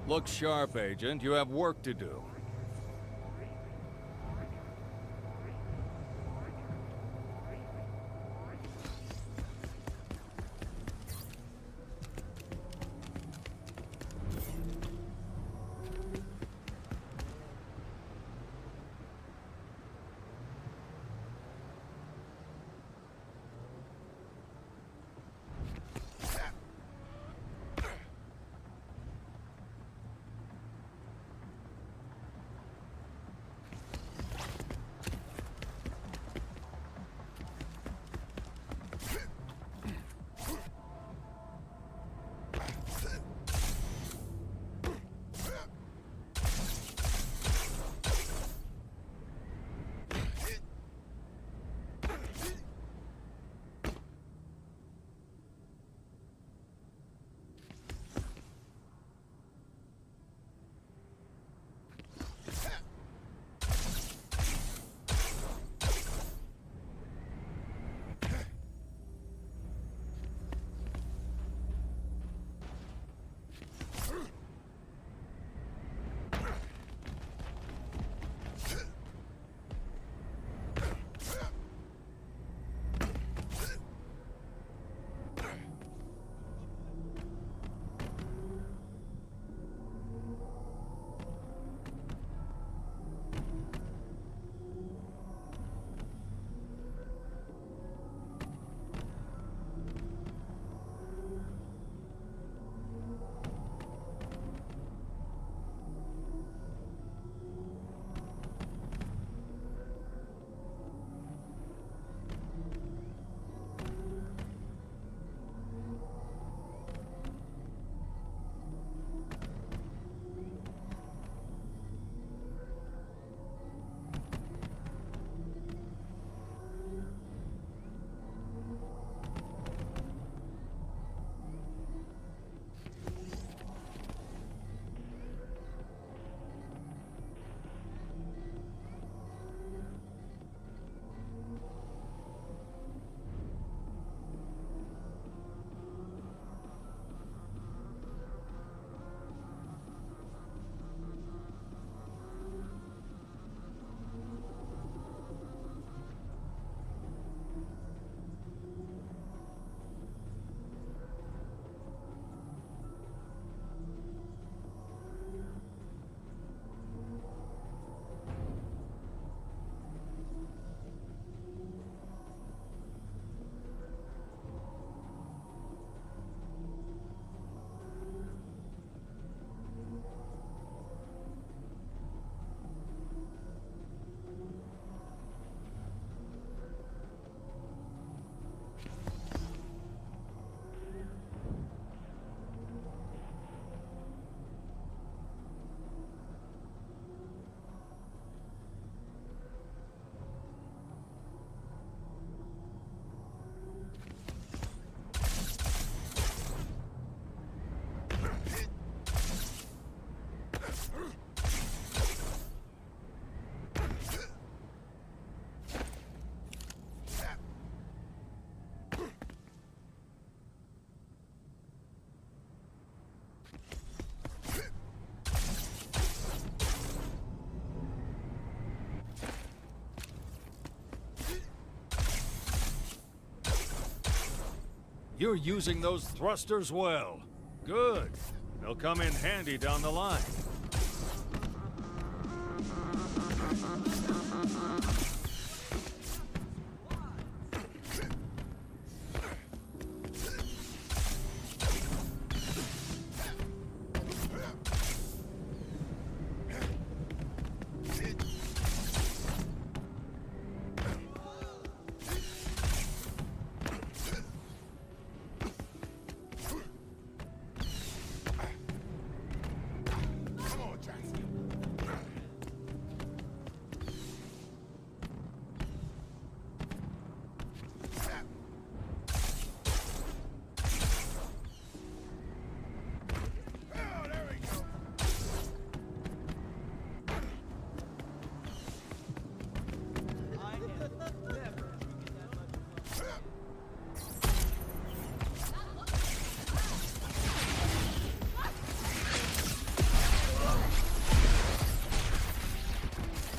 Look sharp, Agent. You have work to do. You're using those thrusters well. Good. They'll come in handy down the line.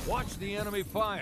Watch the enemy fire.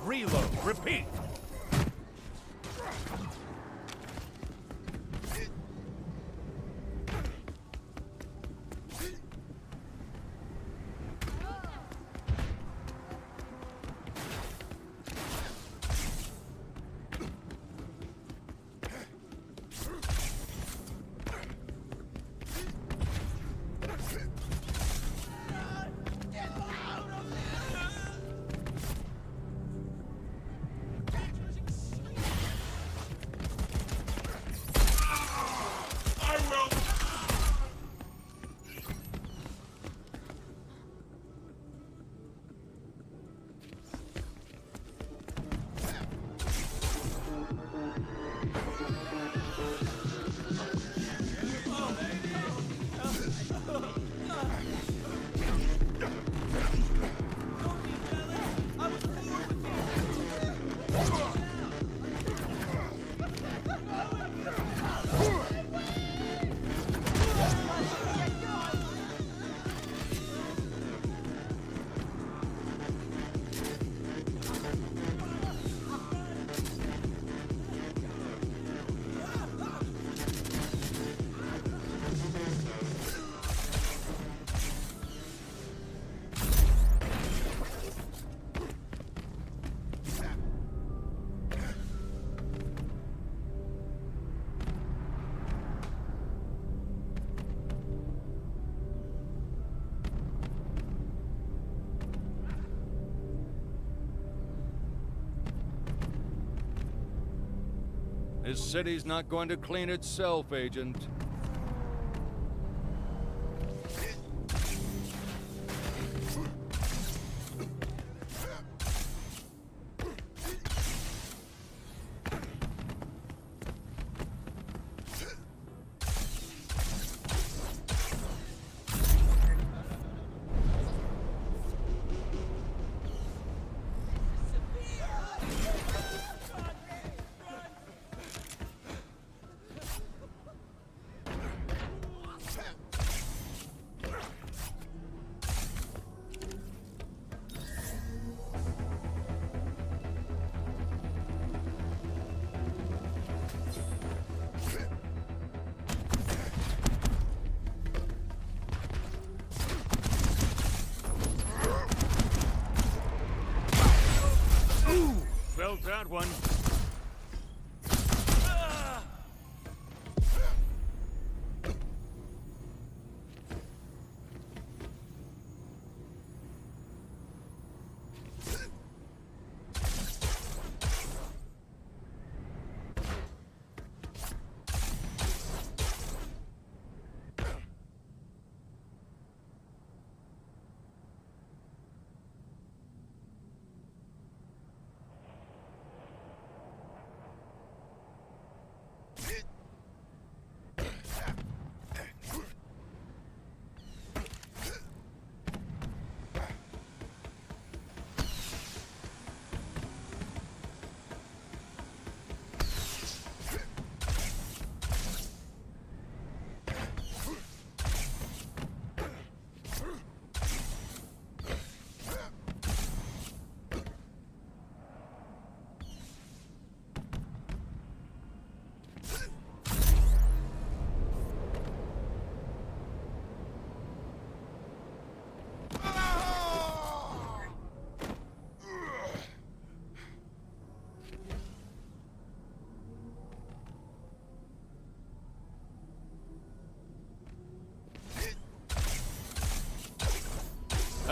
Reload. Repeat. This city's not going to clean itself, Agent. Felt that one.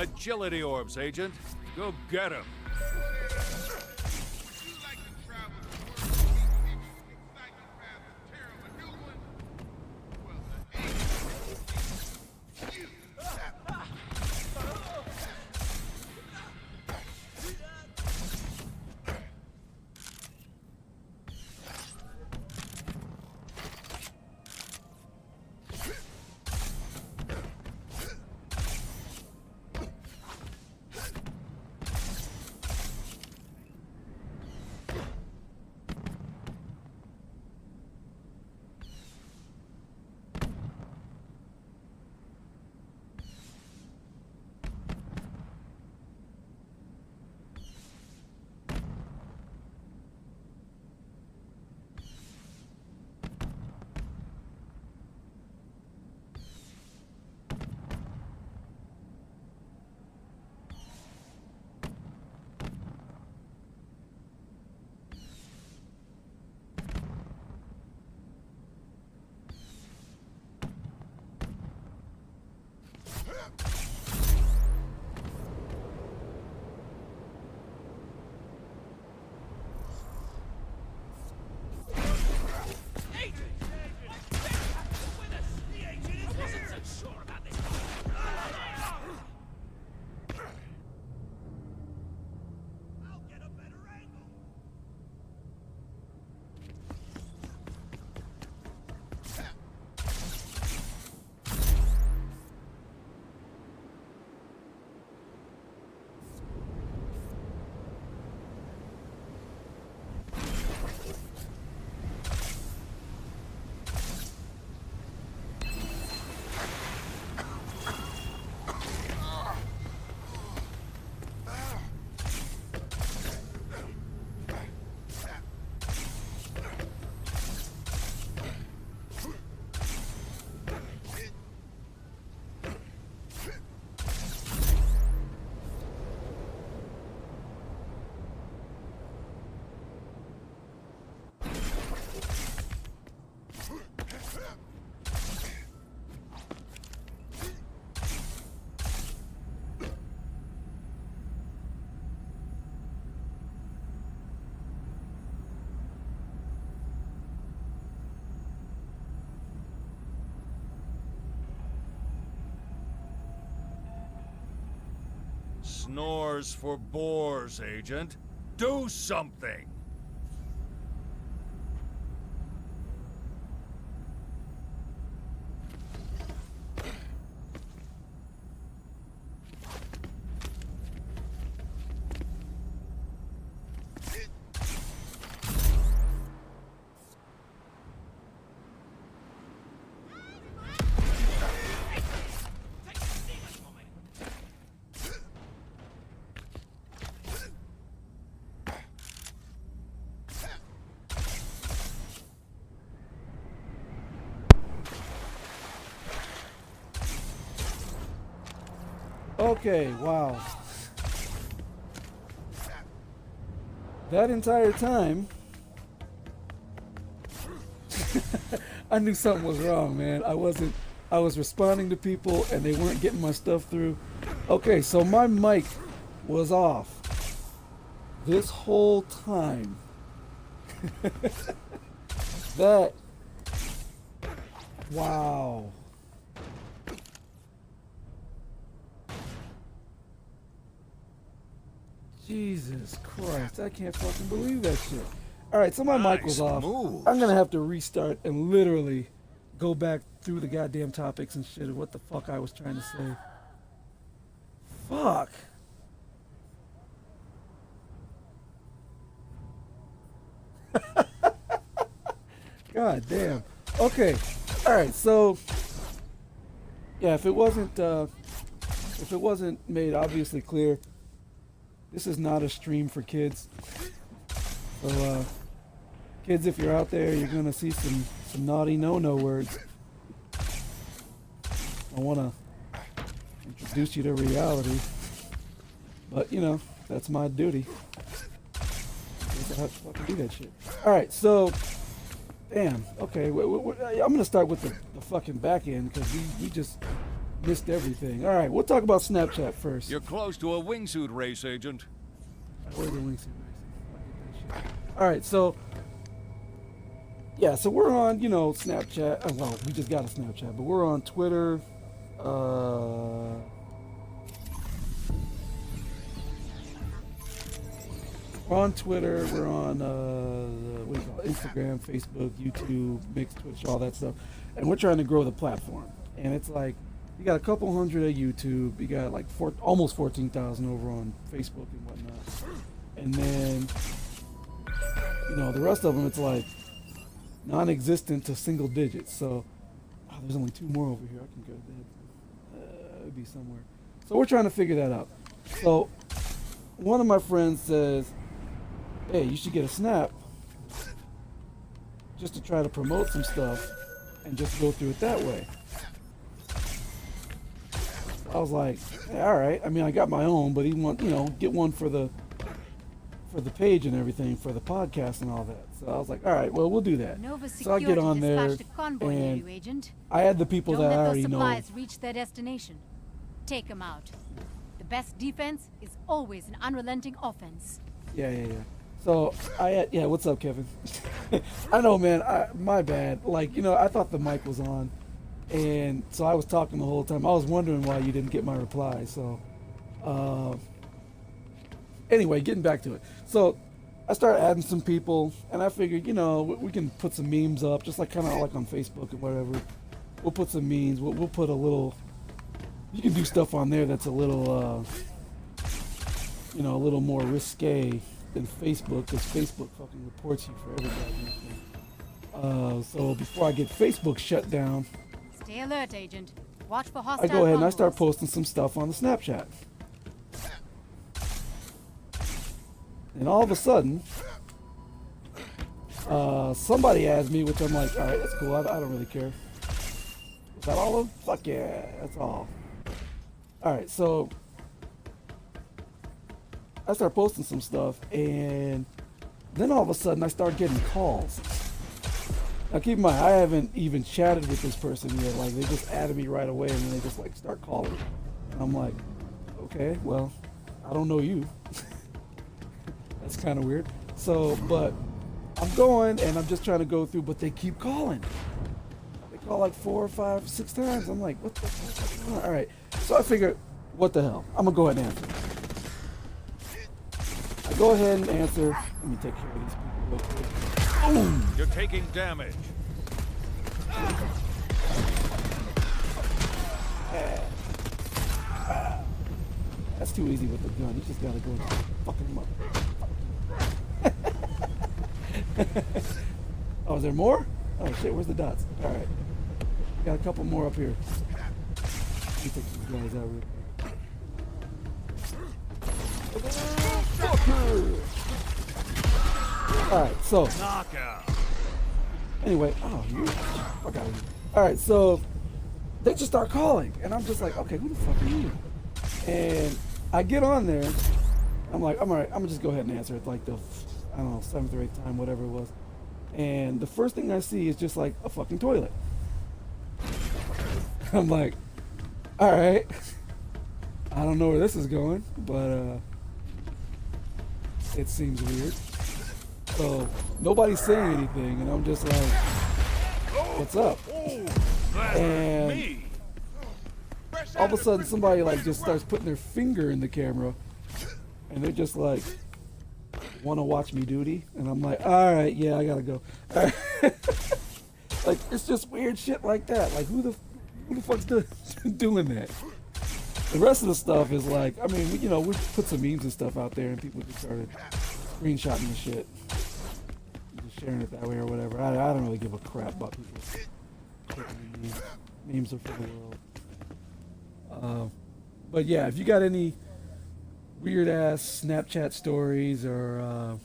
Agility orbs, Agent. Go get him. Snores for bores, Agent. Do something! Okay, wow. That entire time, I knew something was wrong, man. I was responding to people and they weren't getting my stuff through. Okay, so my mic was off this whole time. That, wow. Jesus Christ, I can't fucking believe that shit. Alright, so my mic was off. Move. I'm gonna have to restart and literally go back through the goddamn topics and shit of what the fuck I was trying to say. Fuck. God damn. Okay. Alright, so yeah, if it wasn't made obviously clear, this is not a stream for kids. So, kids, if you're out there, you're gonna see some naughty no-no words. I wanna introduce you to reality, but you know, that's my duty. I guess I have to fucking do that shit. All right, so, damn. Okay, I'm gonna start with the fucking back end because we just missed everything. All right, we'll talk about Snapchat first. You're close to a wingsuit race, Agent. Where's the wingsuit racing? I'll get that shit. All right, so yeah, so we're on, Snapchat. Well, we just got a Snapchat, but we're on Twitter. We're on Twitter. We're on what do you call it? Instagram, Facebook, YouTube, Mixed, Twitch, all that stuff, and we're trying to grow the platform. And it's like you got a couple hundred at YouTube. You got like almost 14,000 over on Facebook and whatnot. And then the rest of them, it's like non-existent to single digits. So there's only 2 more over here. I can go to that. It'd be somewhere. So we're trying to figure that out. So one of my friends says, "Hey, you should get a Snap just to try to promote some stuff and just go through it that way." I was like, "Yeah, all right." I mean, I got my own, but he get one for the page and everything, for the podcast and all that. So I was like, all right, well, we'll do that. So I get on there, and I had the people that I already know. Don't let those supplies reach their destination. Take them out. The best defense is always an unrelenting offense. Yeah. So what's up, Kevin? I know, man. My bad. Like, I thought the mic was on, and so I was talking the whole time. I was wondering why you didn't get my reply. So, anyway, getting back to it. So I started adding some people, and I figured, we can put some memes up, just kind of like on Facebook and whatever. We'll put some memes. We'll put a little. You can do stuff on there that's a little, a little more risque than Facebook, because Facebook fucking reports you for everybody. So before I get Facebook shut down, stay alert, Agent. Watch for hostile I go ahead and I convoys. start posting some stuff on the Snapchat. And all of a sudden, somebody adds me, which I'm like, all right, that's cool. I don't really care. Is that all of them? Fuck yeah, that's all. All right, so I start posting some stuff, and then all of a sudden I start getting calls. Now keep in mind, I haven't even chatted with this person yet. Like, they just added me right away, and then they just start calling. And I'm like, okay, well, I don't know you. That's kind of weird. So, but I'm going, and I'm just trying to go through, but they keep calling. They call like 4 or 5, 6 times. I'm like, what the fuck? All right. So I figured, what the hell? I'm going to go ahead and answer. I go ahead and answer. Let me take care of these people real quick. Boom! You're taking damage. That's too easy with the gun. You just got to go and fucking them up. Oh, is there more? Oh shit, where's the dots? All right. Got a couple more up here. Let me take these guys out real quick. Alright, so. Knockout. Anyway, fuck out of here. Alright, so they just start calling. And I'm just like, okay, who the fuck are you? And I get on there. I'm like, I'm alright, I'm gonna just go ahead and answer it like the, 7th or 8th time, whatever it was. And the first thing I see is just like a fucking toilet. I'm like, all right, I don't know where this is going, but it seems weird. So nobody's saying anything, and I'm just like, what's up? And all of a sudden somebody just starts putting their finger in the camera, and they're just like, want to watch me duty? And I'm like, all right, yeah, I gotta go. Like, it's just weird shit like that. Like, who the fuck's doing that? The rest of the stuff is like, I mean, we put some memes and stuff out there, and people just started screenshotting the shit, just sharing it that way or whatever. I don't really give a crap about people sharing memes. Memes are for the world. But yeah, if you got any weird ass Snapchat stories or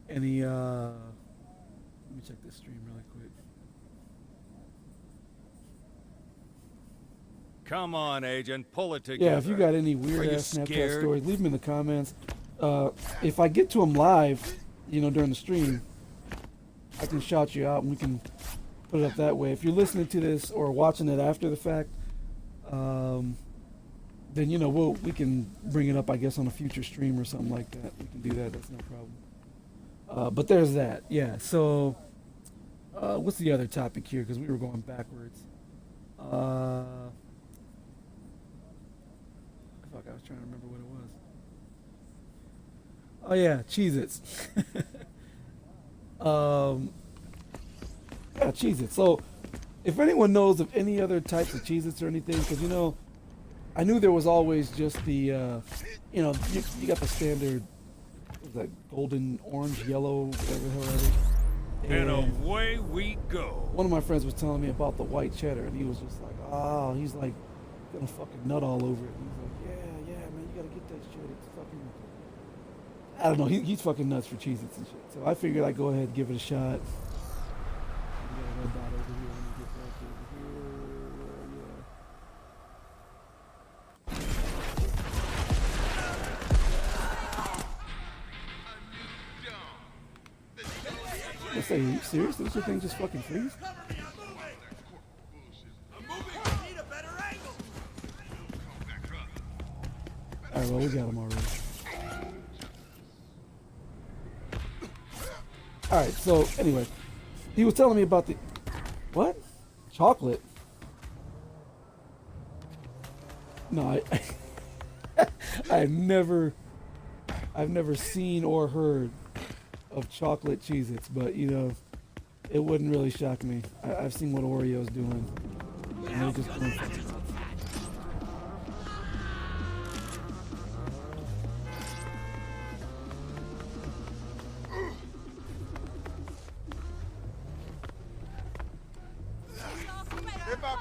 any let me check this stream really quick. Come on, Agent, pull it together. Yeah, if you got any weird ass Snapchat stories, leave them in the comments. If I get to them live, during the stream, I can shout you out and we can put it up that way. If you're listening to this or watching it after the fact, then you know we can bring it up, I guess, on a future stream or something like that. We can do that. That's no problem. But there's that. Yeah. So, what's the other topic here? Because we were going backwards. Fuck, I was trying to remember what it was. Oh yeah, Cheeze-Its. Yeah, Cheeze-Its. So, if anyone knows of any other types of Cheeze-Its or anything, because you know, I knew there was always just the, you know, you got the standard, what was that, golden, orange, yellow, whatever the hell that is. And away we go. One of my friends was telling me about the white cheddar, and he was just like, oh, he's like gonna fucking nut all over it. And he's like, yeah, man, you gotta get that shit. It's fucking, I don't know, he's fucking nuts for Cheez-Its and shit. So I figured I'd go ahead and give it a shot. We got a red dot over here. Let me get back over here. Yeah. I say, are you serious? Does your thing just fucking freeze? Alright, well, we got him already. Alright, so, anyway. He was telling me about the... What? Chocolate? No, I've never seen or heard of chocolate Cheez-Its, but, you know, it wouldn't really shock me. I've seen what Oreo's doing. And they just doing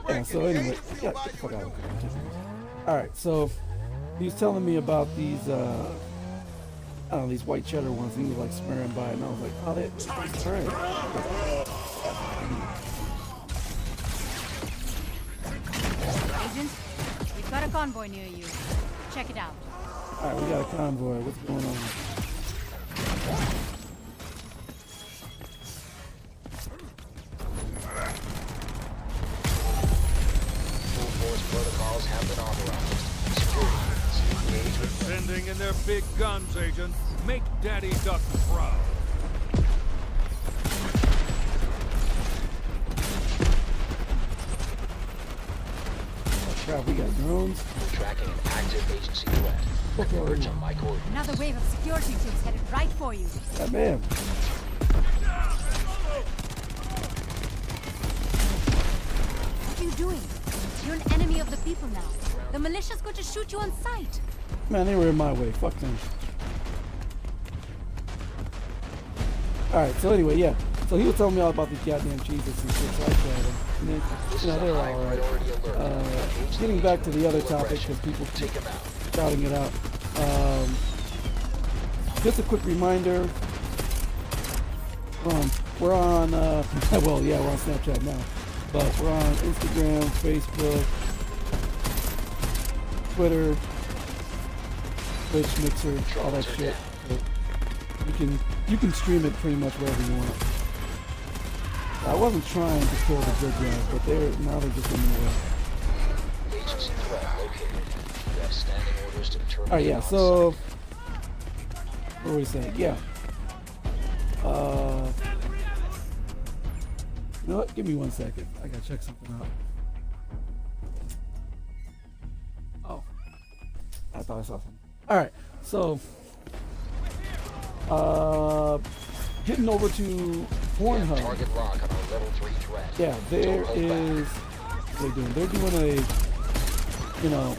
yeah, so anyway, get the fuck out of here. Alright, so he was telling me about these, I don't know, these white cheddar ones. He was like swearing by it, and I was like, oh, that's alright. Agent, we've got a convoy near you. Check it out. Alright, we got a convoy. What's going on? Protocols have been authorized. Security engage with Sending in their big guns, Agent. Make Daddy Duck proud. Oh crap, we got drones. tracking an active agency threat. Converge on my coordinates. Another wave of security teams headed right for you. God damn. What are you doing? You're an enemy of the people now. The militia's going to shoot you on sight. Man, they were in my way. Fuck them. Alright, so anyway, yeah. So he was telling me all about these goddamn Cheez-Its and shit, so I tried them. And then, you know, they were alright. Getting back to the other topic, because people keep shouting it out. Just a quick reminder. We're on well, yeah, we're on Snapchat now. But we're on Instagram, Facebook, Twitter, Twitch, Mixer, all that shit. So you can stream it pretty much wherever you want. I wasn't trying to kill the good guys, but now they're just in the way. Agency threat located. You have standing orders to terminate. Alright, yeah, so what were we saying? Yeah. You know what? Give me 1 second. I gotta check something out. Oh. I thought I saw something. Alright, so getting over to Pornhub. Target lock on our level 3 threat. Yeah, there is what they're doing a, you know,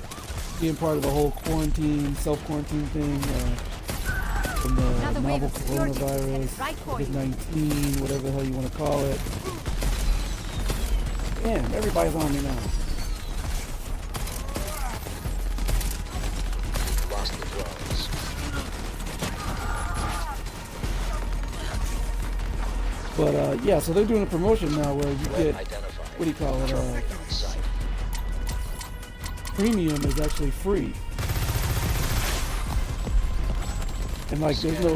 being part of the whole quarantine, self-quarantine thing, from the novel coronavirus, COVID-19, whatever the hell you want to call it. Damn, everybody's on me now. Lost the drones. But yeah, so they're doing a promotion now where you get, Identified. what do you call it? On site. Premium is actually free. And like there's no,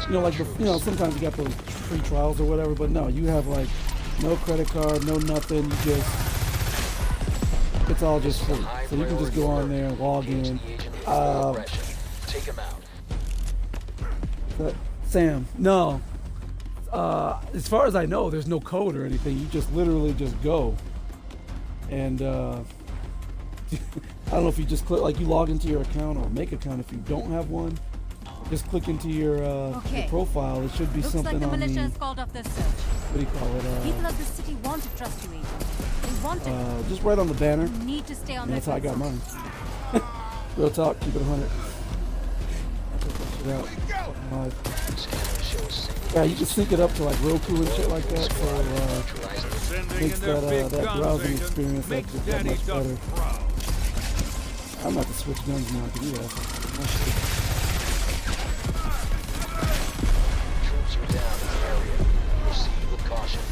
you know, like sometimes you got those free trials or whatever, but no, you have like no credit card, no nothing. You just It's all just free. High So you can just priority go on alert. there and log Engage in. the agent in full aggression. Take him out. But Sam, no. As far as I know, there's no code or anything. You just literally just go. And I don't know if you just click, like you log into your account or make account if you don't have one. Just click into your Okay. profile. It should be Looks something like the on militia the, has called off their search. what do you call People it? of the city want to trust you, Agent. They want it. Just right on the banner. You need to stay on And their that's how I good got side. mine. Real talk, keep it 100. Check that shit out. Fucking live. Scanner shows single Yeah, you can sync it up to like Roku and shit like that, so neutralizing Sending makes in their that big that guns, browsing Agent. experience Make that Daddy much Duck better. proud. I'm about to switch guns now to do that. troops are down in the area. Proceed with caution.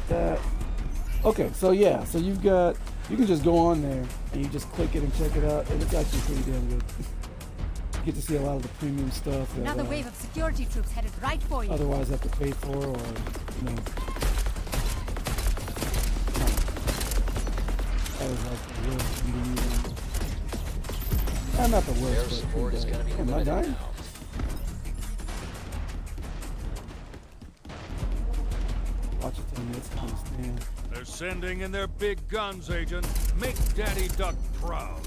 That. Okay, so yeah, so you can just go on there and you just click it and check it out, and it's actually pretty damn good. You get to see a lot of the premium stuff that Another wave of security troops headed right for you. otherwise have to pay for, or you know. That was like the worst thing to use. Not the Air worst, support is but going to be am I limited dying? now. Watch it 10 minutes, understand. They're sending in their big guns, Agent. Make Daddy Duck proud.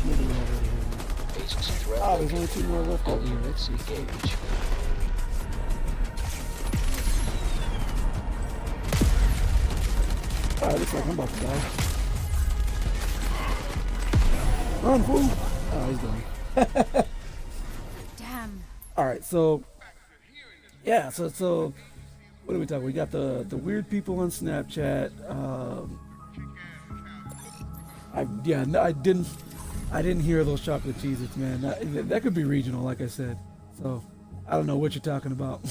Maybe not over here. Agency threat Ah, there's only located. 2 more left All over here. units engage. Alright, looks like I'm about to die. Run, fool! Oh, he's done. Damn. Alright, so yeah, so what do we talk? We got the weird people on Snapchat. I didn't hear those chocolate Cheez-Its, man. That could be regional, like I said. So I don't know what you're talking about.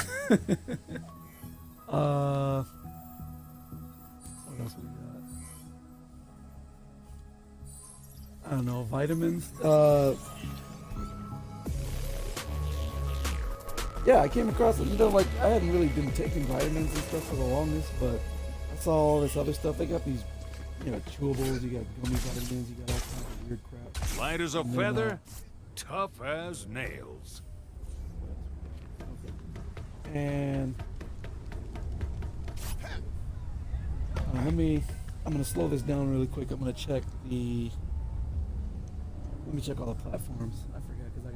What else we got? I don't know, vitamins. Yeah, I came across it. You know, like I hadn't really been taking vitamins and stuff for the longest, but I saw all this other stuff. They got these, you know, chewables. You got gummy vitamins. You got all kinds of weird crap. Light as a And then, feather, tough as nails. And I'm gonna slow this down really quick. I'm gonna check let me check all the platforms. I forgot because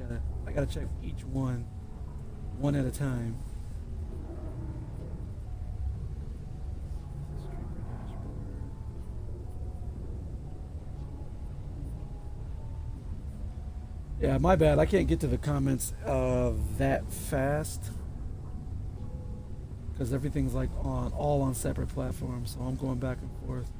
I gotta check each one at a time. Yeah, my bad. I can't get to the comments that fast because everything's like all on separate platforms. So I'm going back and forth.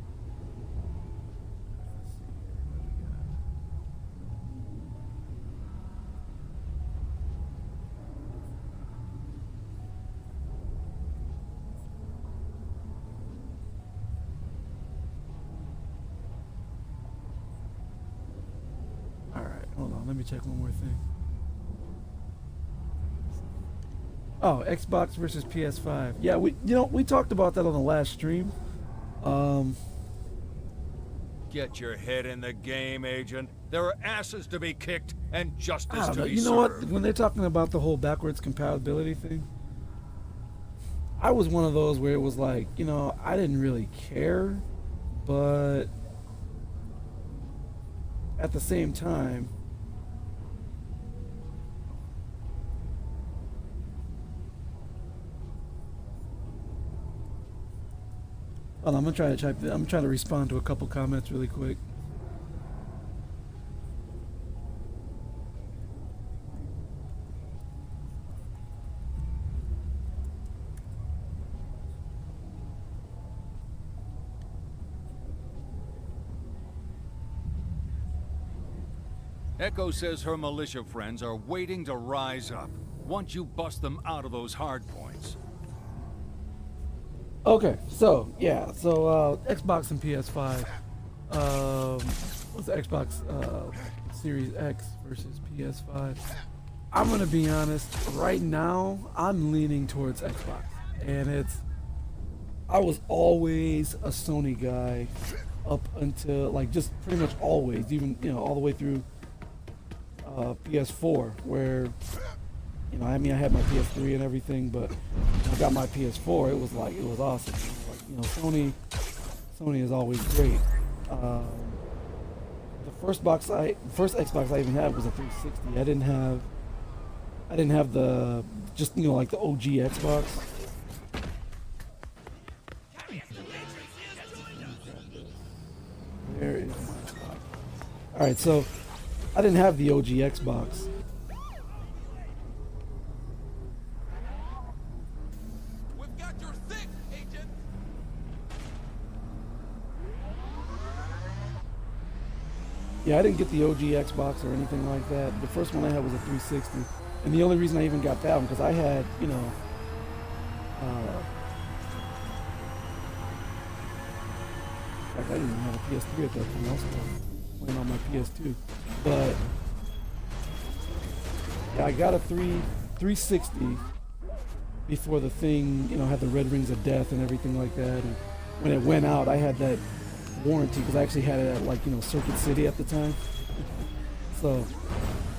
All right, hold on. Let me check one more thing. Oh, Xbox versus PS5. Yeah, we talked about that on the last stream. Get your head in the game, Agent. There are asses to be kicked and I justice don't to know. be You know what? served. When they're talking about the whole backwards compatibility thing, I was one of those where it was like, you know, I didn't really care, but at the same time, hold on, I'm trying to respond to a couple comments really quick. Echo says her militia friends are waiting to rise up once you bust them out of those hard points. Okay, so yeah, so Xbox and PS5. What's the Xbox? Let's Series X versus PS5. I'm gonna be honest. Right now, I'm leaning towards Xbox, and I was always a Sony guy up until like just pretty much always, even all the way through PS4, where I mean I had my PS3 and everything, but when I got my PS4, it was awesome. Like, Sony is always great. The first Xbox I even had was a 360. I didn't have the just like the OG Xbox. Where is my spot? All right, so I didn't have the OG Xbox. We've got your six, Agent. Yeah, I didn't get the OG Xbox or anything like that. The first one I had was a 360, and the only reason I even got that one because I had, in fact, I didn't even have a PS3 at that time. I was playing on my PS2, but yeah, I got a 360 before the thing, had the red rings of death and everything like that. And when it went out, I had that warranty because I actually had it at Circuit City at the time. So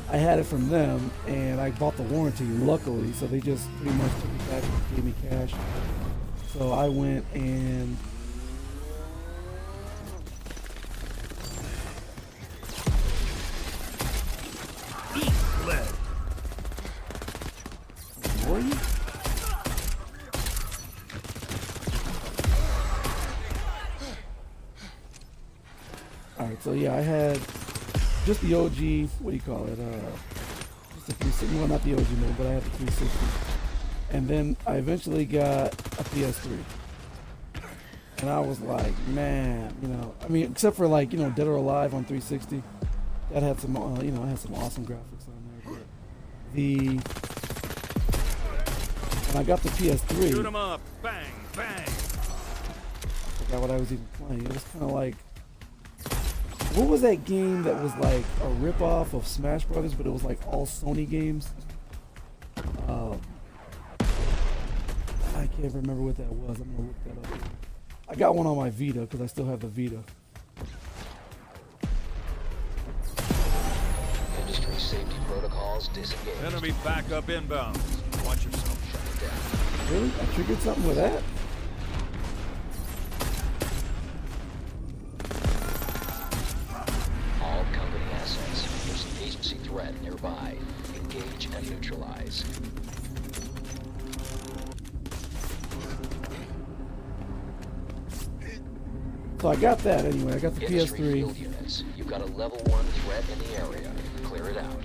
I had it from them and I bought the warranty luckily, so they just pretty much took it back and gave me cash. So I went and were you? Alright, so yeah, I had just the OG, what do you call it? Just the 360, well not the OG mode, but I had the 360. And then I eventually got a PS3. And I was like, man, I mean, except for Dead or Alive on 360, that had some, it had some awesome graphics on there. But when I got the PS3, Shoot 'em up. Bang, bang. I forgot what I was even playing. It was kind of like, what was that game that was like a rip-off of Smash Brothers, but it was like all Sony games? I can't remember what that was. I'm gonna look that up. I got one on my Vita because I still have the Vita. Industry safety protocols disengaged. Enemy backup inbound. Watch yourself. Shut it down. Really? I triggered something with that? All company assets. There's an agency threat nearby. Engage and neutralize. So I got that anyway. I got the Industry PS3. field units. You've got a level 1 threat in the area. Clear it out.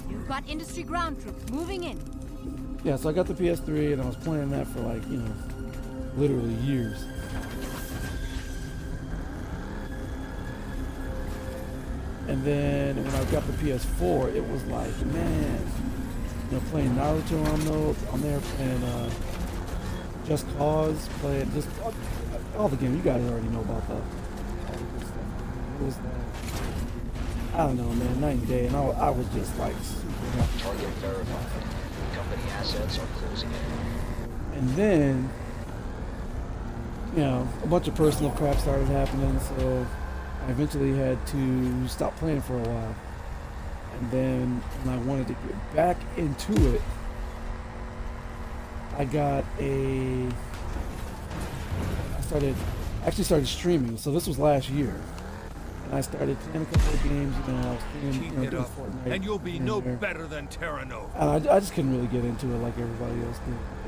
You've got industry ground troops moving in. Yeah, so I got the PS3 and I was playing that for literally years. And then when I got the PS4, it was like, man, playing Naruto on there, playing Just Cause, playing just all the games. You guys already know about that. All the good stuff. It was I don't know, man, night and day, and I was just like super happy. Target verified. Company assets are closing in. And then, a bunch of personal crap started happening, so I eventually had to stop playing for a while. And then when I wanted to get back into it, I started streaming. So this was last year. And I started playing a couple of games, I was playing, Keep doing it up, Fortnite. and you'll be here no and there. better than Terra Nova. And I just couldn't really get into it like everybody else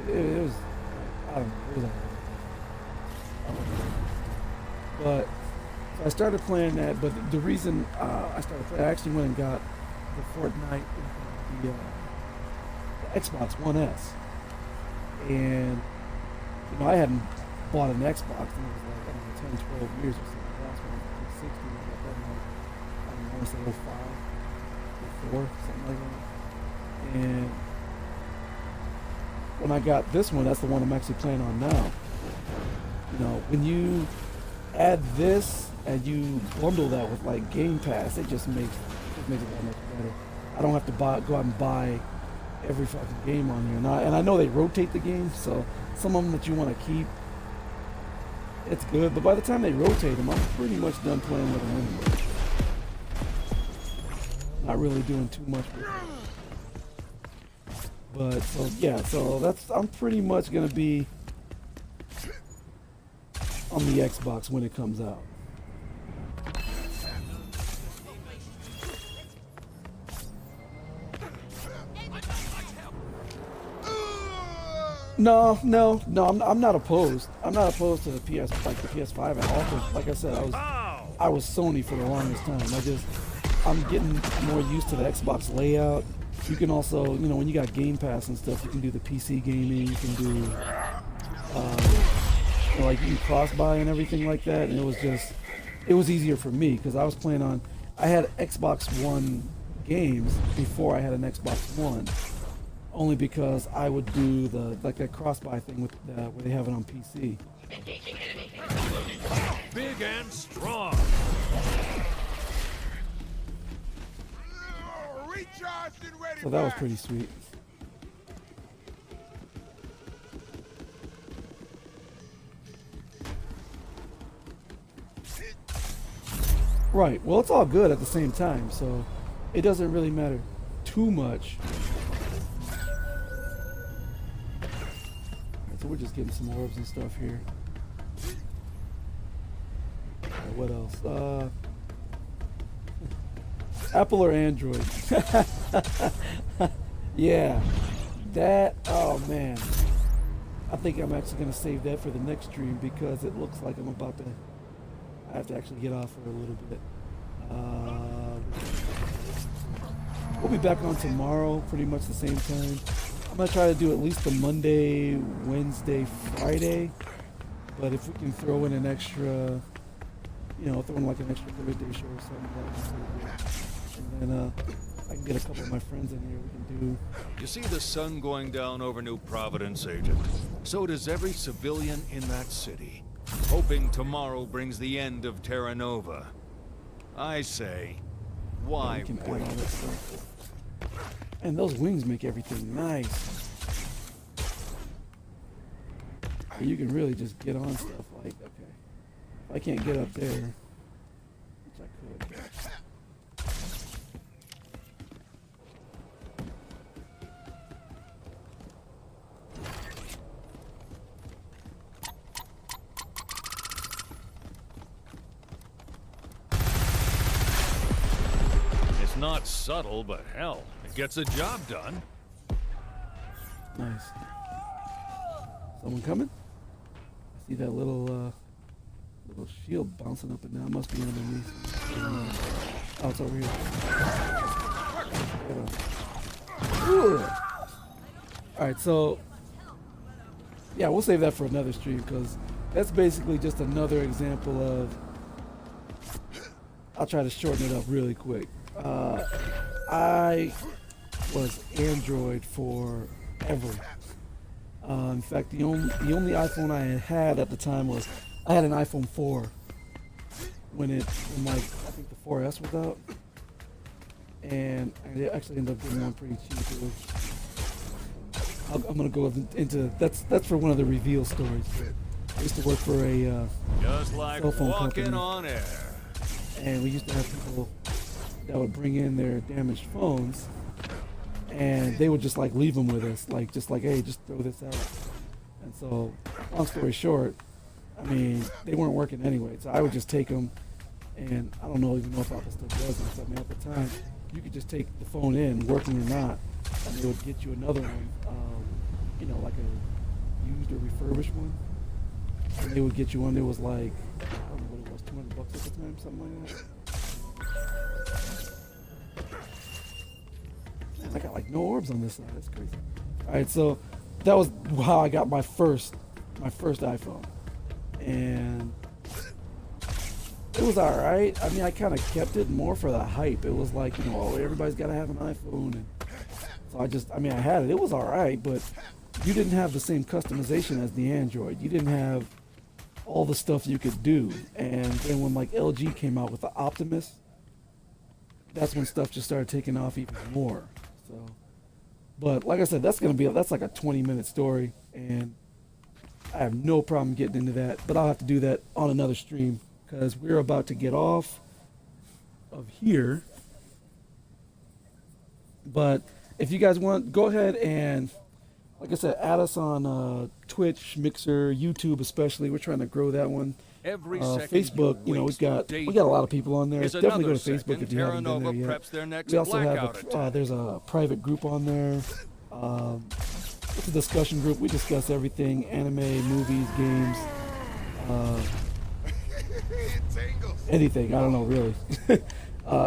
did. It was, I don't know, it was alright. But so I started playing that, but the reason I started playing, I actually went and got the Fortnite, the Xbox One S. And, I hadn't bought an Xbox in like, 10, 12 years or something. The last one was 360, I got that in I want to say 05, 04, something like that. And when I got this one, that's the one I'm actually playing on now. you know, when you add this and you bundle that with like Game Pass, it just makes it that much better. I don't have to go out and buy every fucking game on here. And I know they rotate the games, so some of them that you want to keep, it's good. But by the time they rotate them, I'm pretty much done playing with them anyway. Not really doing too much with them. But so yeah, so I'm pretty much gonna be on the Xbox when it comes out. No, I'm not opposed. I'm not opposed to the PS5 at all. 'Cause like I said, I was Sony for the longest time. I'm getting more used to the Xbox layout. You can also, you know, when you got Game Pass and stuff, you can do the PC gaming. You can do, you know, like you can cross-buy and everything like that. And it was easier for me because I was playing on. I had Xbox One games before I had an Xbox One. Only because I would do that cross-buy thing with where they have it on PC. Big and strong. Recharged and ready. So that was pretty sweet. Right. Well, it's all good at the same time, so it doesn't really matter too much. So we're just getting some orbs and stuff here. What else? Apple or Android? Yeah. That, oh man. I think I'm actually going to save that for the next stream because it looks like I'm about to, I have to actually get off for a little bit. We'll be back on tomorrow, pretty much the same time. I'm going to try to do at least a Monday, Wednesday, Friday. But if we can throw in an extra, you know, throw in like an extra Thursday show or something, that would be pretty good. And then I can get a couple of my friends in here. We can do. You see the sun going down over New Providence, Agent. So does every civilian in that city, hoping tomorrow brings the end of Terra Nova. I say, why we can add wait? all that stuff. And those wings make everything nice. You can really just get on stuff like, okay, if I can't get up there, which I could. It's not subtle, but hell, it gets the job done. Nice. Someone coming? I see that little shield bouncing up and down. Must be underneath. Oh, it's over here. Alright, so yeah, we'll save that for another stream because that's basically just another example of. I'll try to shorten it up really quick. I was Android forever. In fact, the only iPhone I had at the time was I had an iPhone 4 when like I think the 4S was out, and I actually ended up getting one pretty cheap. I'm gonna go into that's for one of the reveal stories. I used to work for a Just like cell phone walking company, on air. and we used to have people that would bring in their damaged phones, and they would just like leave them with us, like just like, hey, just throw this out. And so, long story short, I mean, they weren't working anyway, so I would just take them, and I don't even know if Apple still does this. I mean, at the time, you could just take the phone in, working or not, and they would get you another one, you know, like a used or refurbished one. And they would get you one that was like, I don't know what it was, $200 at the time, something like that. Man, I got like no orbs on this side. That's crazy. All right, so that was how I got my first iPhone, and it was all right. I mean, I kind of kept it more for the hype. It was like, you know, oh, everybody's got to have an iPhone, and so I had it. It was all right, but you didn't have the same customization as the Android. You didn't have all the stuff you could do. And then when like LG came out with the Optimus, that's when stuff just started taking off even more. So, but like I said, that's like a 20-minute story, and I have no problem getting into that. But I'll have to do that on another stream because we're about to get off of here. But if you guys want, go ahead and, like I said, add us on Twitch, Mixer, YouTube especially. We're trying to grow that one. Every Facebook, you know, we got a lot of people on there. Definitely go to Facebook if you haven't been there yet. We also have there's a private group on there. It's a discussion group. We discuss everything: anime, movies, games, anything. I don't know really.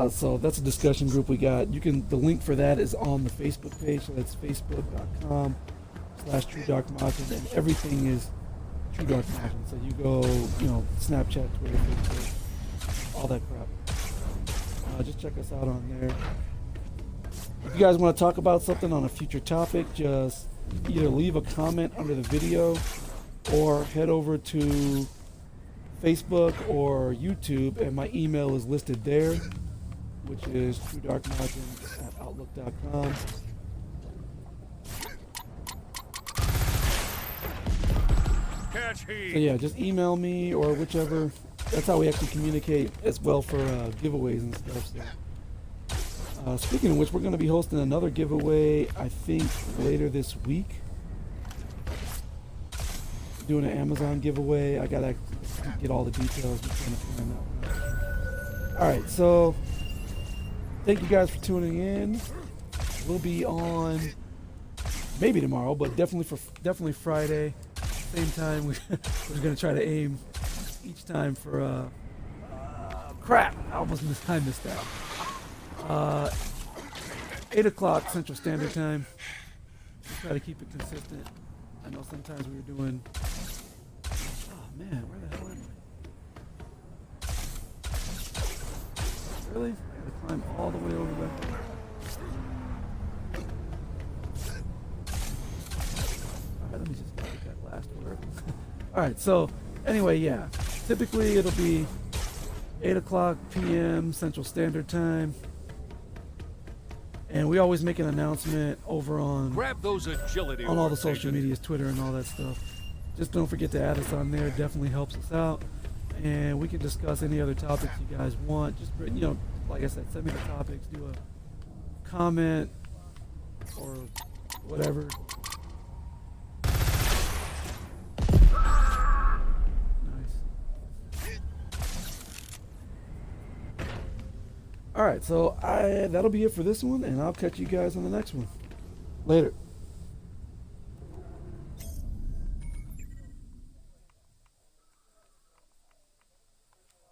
So that's a discussion group we got. The link for that is on the Facebook page. So that's facebook.com/TrueDarkMajin, and everything is TrueDarkMajin. So you go, Snapchat, Twitter, Facebook, all that crap. Just check us out on there. If you guys want to talk about something on a future topic, just either leave a comment under the video or head over to Facebook or YouTube, and my email is listed there, which is TrueDarkMajin@outlook.com. So yeah, just email me or whichever. That's how we actually communicate as well for giveaways and stuff. So, speaking of which, we're going to be hosting another giveaway, I think, later this week. Doing an Amazon giveaway. I got to get all the details. Just trying to find that one. All right, so thank you guys for tuning in. We'll be on maybe tomorrow, but definitely Friday. Same time. We're going to try to aim each time for crap. I almost missed out. 8 o'clock Central Standard Time. We'll try to keep it consistent. I know sometimes we were doing. Oh man, where the hell am I? Really? I gotta climb all the way over back there. Alright, let me just get that last word. Alright, so anyway, yeah. Typically it'll be 8 o'clock p.m. Central Standard Time. And we always make an announcement over on all the social medias, Twitter and all that stuff. Just don't forget to add us on there. It definitely helps us out. And we can discuss any other topics you guys want. Just, like I said, send me the topics, do a comment or whatever. Nice. All right, so that'll be it for this one, and I'll catch you guys on the next one. Later.